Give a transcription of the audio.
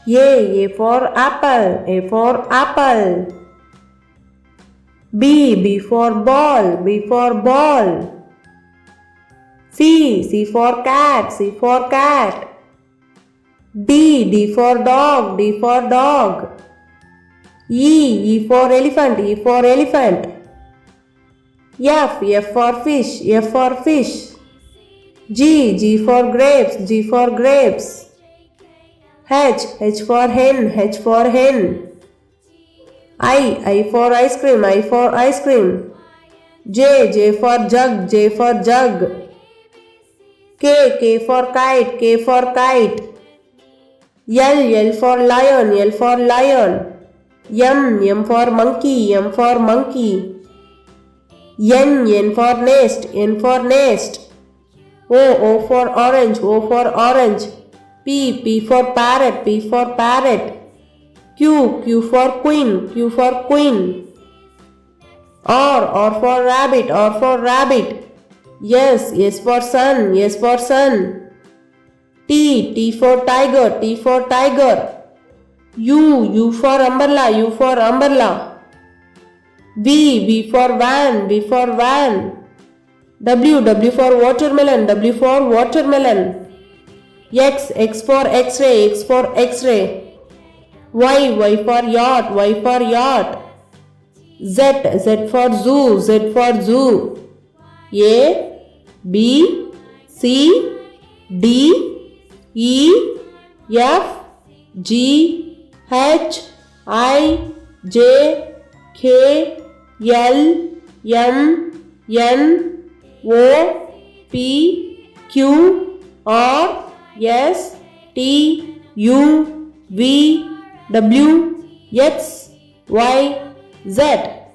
A for apple, A for apple. B for ball, B for ball. C for cat, C for cat. D for dog, D for dog. E for elephant, E for elephant. F for fish, F for fish. G for grapes, G for grapes. H for hen, H for hen. I for ice cream, I for ice cream. J for jug, J for jug. K for kite, K for kite. L for lion, L for lion. M for monkey, M for monkey. N for nest, N for nest. O for orange, O for orange. P for parrot, P for parrot. Q for queen, Q for queen. R for rabbit, R for rabbit. S for sun, S for sun. T for tiger, T for tiger. U for umbrella, U for umbrella. V for van, V for van. W for watermelon, W for watermelon. X for x-ray, X for x-ray. Y for yacht, Y for yacht. Z for zoo, Z for zoo. A, B, C, D, E, F, G, H, I, J, K, L, M, N, O, P, Q, R, S, T, U, V, W, X, Y, Z.